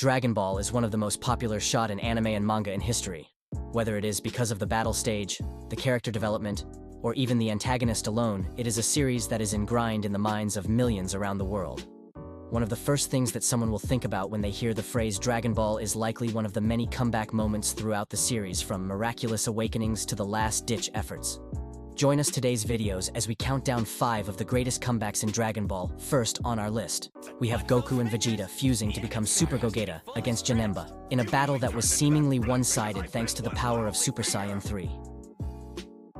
Dragon Ball is one of the most popular shot in anime and manga in history. Whether it is because of the battle stage, the character development, or even the antagonist alone, it is a series that is ingrained in the minds of millions around the world. One of the first things that someone will think about when they hear the phrase Dragon Ball is likely one of the many comeback moments throughout the series, from miraculous awakenings to the last-ditch efforts. Join us today's videos as we count down 5 of the greatest comebacks in Dragon Ball. First on our list, we have Goku and Vegeta fusing to become Super Gogeta against Janemba, in a battle that was seemingly one-sided thanks to the power of Super Saiyan 3.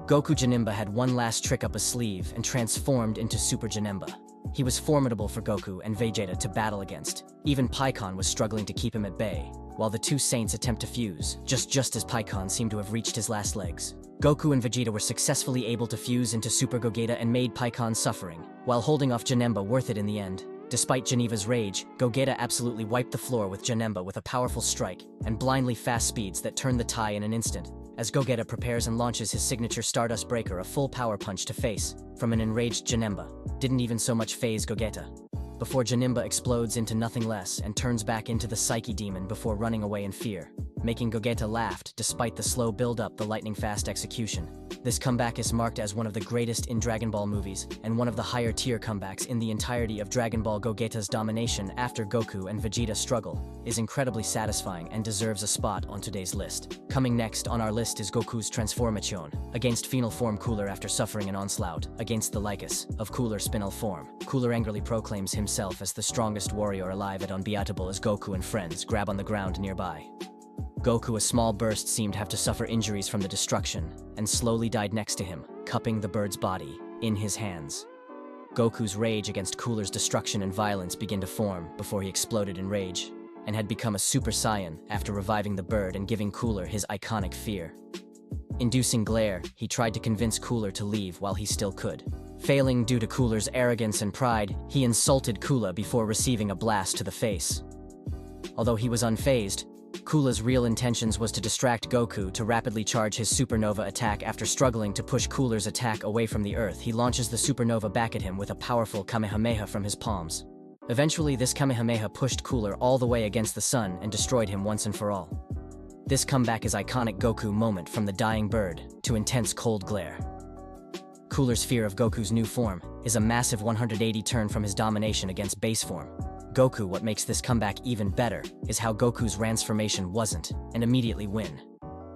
Goku Janemba had one last trick up his sleeve and transformed into Super Janemba. He was formidable for Goku and Vegeta to battle against. Even Pikkon was struggling to keep him at bay, while the two Saints attempt to fuse, just as Pikkon seemed to have reached his last legs. Goku and Vegeta were successfully able to fuse into Super Gogeta and made Pikkon suffering, while holding off Janemba worth it in the end. Despite Geneva's rage, Gogeta absolutely wiped the floor with Janemba with a powerful strike and blindly fast speeds that turned the tie in an instant. As Gogeta prepares and launches his signature Stardust Breaker, a full power punch to face from an enraged Janemba didn't even so much phase Gogeta, before Janemba explodes into nothing less and turns back into the Psyche Demon before running away in fear, making Gogeta laughed despite the slow build-up, the lightning-fast execution. This comeback is marked as one of the greatest in Dragon Ball movies and one of the higher-tier comebacks in the entirety of Dragon Ball. Gogeta's domination after Goku and Vegeta struggle is incredibly satisfying and deserves a spot on today's list. Coming next on our list is Goku's transformation against final form Cooler. After suffering an onslaught against the Lycus of Cooler spinal form, Cooler angrily proclaims himself as the strongest warrior alive at unbeatable as Goku and friends grab on the ground nearby. Goku, a small burst, seemed to have to suffer injuries from the destruction, and slowly died next to him, cupping the bird's body in his hands. Goku's rage against Cooler's destruction and violence began to form before he exploded in rage, and had become a Super Saiyan after reviving the bird and giving Cooler his iconic fear. Inducing glare, he tried to convince Cooler to leave while he still could. Failing due to Cooler's arrogance and pride, he insulted Cooler before receiving a blast to the face. Although he was unfazed, Cooler's real intentions was to distract Goku to rapidly charge his supernova attack. After struggling to push Cooler's attack away from the earth, he launches the supernova back at him with a powerful Kamehameha from his palms. Eventually, this Kamehameha pushed Cooler all the way against the sun and destroyed him once and for all. This comeback is iconic Goku moment from the dying bird to intense cold glare. Cooler's fear of Goku's new form is a massive 180 turn from his domination against base form. Goku, what makes this comeback even better is how Goku's transformation wasn't an immediately win.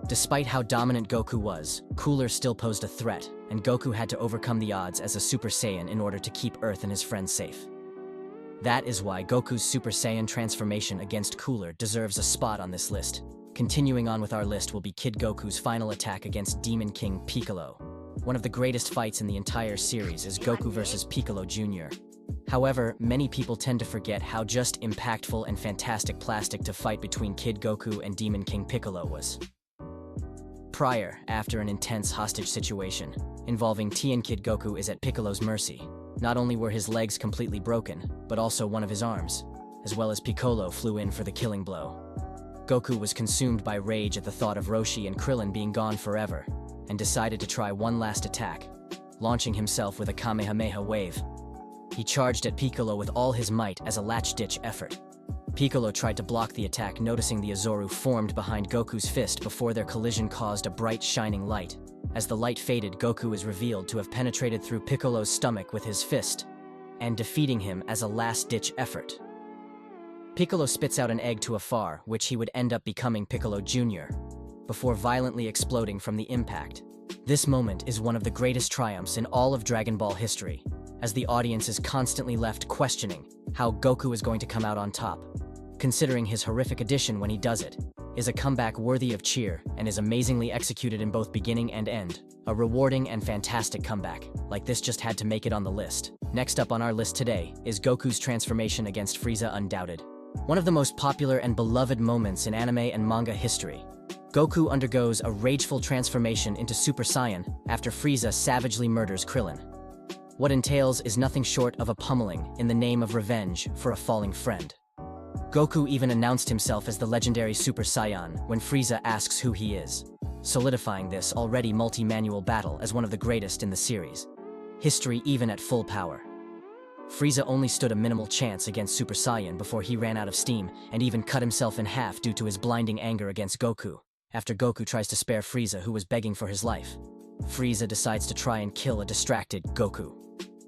Despite how dominant Goku was, Cooler still posed a threat, and Goku had to overcome the odds as a Super Saiyan in order to keep Earth and his friends safe. That is why Goku's Super Saiyan transformation against Cooler deserves a spot on this list. Continuing on with our list will be Kid Goku's final attack against Demon King Piccolo. One of the greatest fights in the entire series is Goku vs. Piccolo Jr. However, many people tend to forget how just impactful and fantastic plastic to fight between Kid Goku and Demon King Piccolo was. After an intense hostage situation involving T and Kid Goku is at Piccolo's mercy. Not only were his legs completely broken, but also one of his arms, as well as Piccolo flew in for the killing blow. Goku was consumed by rage at the thought of Roshi and Krillin being gone forever, and decided to try one last attack, launching himself with a Kamehameha wave. He charged at Piccolo with all his might as a latch-ditch effort. Piccolo tried to block the attack, noticing the Azoru formed behind Goku's fist before their collision caused a bright shining light. As the light faded, Goku is revealed to have penetrated through Piccolo's stomach with his fist, and defeating him as a last-ditch effort. Piccolo spits out an egg to afar, which he would end up becoming Piccolo Jr., before violently exploding from the impact. This moment is one of the greatest triumphs in all of Dragon Ball history, as the audience is constantly left questioning how Goku is going to come out on top. Considering his horrific addition when he does it, is a comeback worthy of cheer and is amazingly executed in both beginning and end. A rewarding and fantastic comeback like this just had to make it on the list. Next up on our list today is Goku's transformation against Frieza. Undoubted one of the most popular and beloved moments in anime and manga history. Goku undergoes a rageful transformation into Super Saiyan after Frieza savagely murders Krillin. What entails is nothing short of a pummeling in the name of revenge for a falling friend. Goku even announced himself as the legendary Super Saiyan when Frieza asks who he is, solidifying this already multi-manual battle as one of the greatest in the series history even at full power. Frieza only stood a minimal chance against Super Saiyan before he ran out of steam and even cut himself in half due to his blinding anger against Goku. After Goku tries to spare Frieza, who was begging for his life, Frieza decides to try and kill a distracted Goku.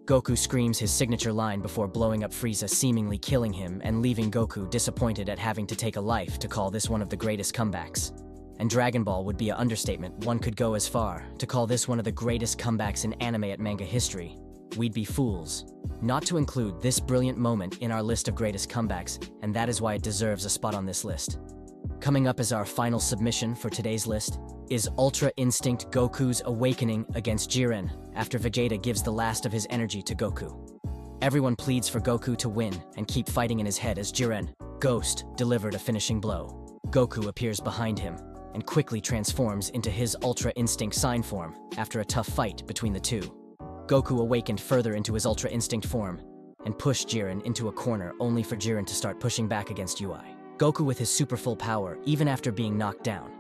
Goku screams his signature line before blowing up Frieza, seemingly killing him and leaving Goku disappointed at having to take a life to call this one of the greatest comebacks. And Dragon Ball would be an understatement. One could go as far to call this one of the greatest comebacks in anime at manga history. We'd be fools not to include this brilliant moment in our list of greatest comebacks, and that is why it deserves a spot on this list. Coming up as our final submission for today's list is Ultra Instinct Goku's awakening against Jiren after Vegeta gives the last of his energy to Goku. Everyone pleads for Goku to win and keep fighting in his head as Jiren, Ghost, delivered a finishing blow. Goku appears behind him and quickly transforms into his Ultra Instinct sign form after a tough fight between the two. Goku awakened further into his Ultra Instinct form and pushed Jiren into a corner, only for Jiren to start pushing back against UI. Goku with his super full power, even after being knocked down.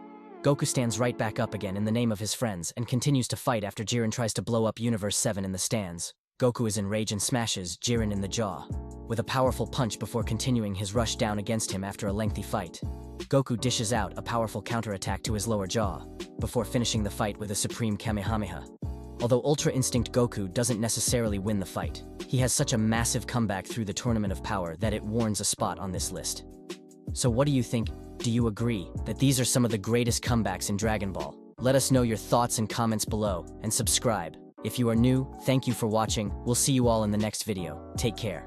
Goku stands right back up again in the name of his friends and continues to fight after Jiren tries to blow up Universe 7 in the stands. Goku is enraged and smashes Jiren in the jaw with a powerful punch before continuing his rush down against him after a lengthy fight. Goku dishes out a powerful counterattack to his lower jaw before finishing the fight with a supreme Kamehameha. Although Ultra Instinct Goku doesn't necessarily win the fight, he has such a massive comeback through the Tournament of Power that it warrants a spot on this list. So what do you think? Do you agree that these are some of the greatest comebacks in Dragon Ball? Let us know your thoughts and comments below, and subscribe. If you are new, thank you for watching. We'll see you all in the next video. Take care.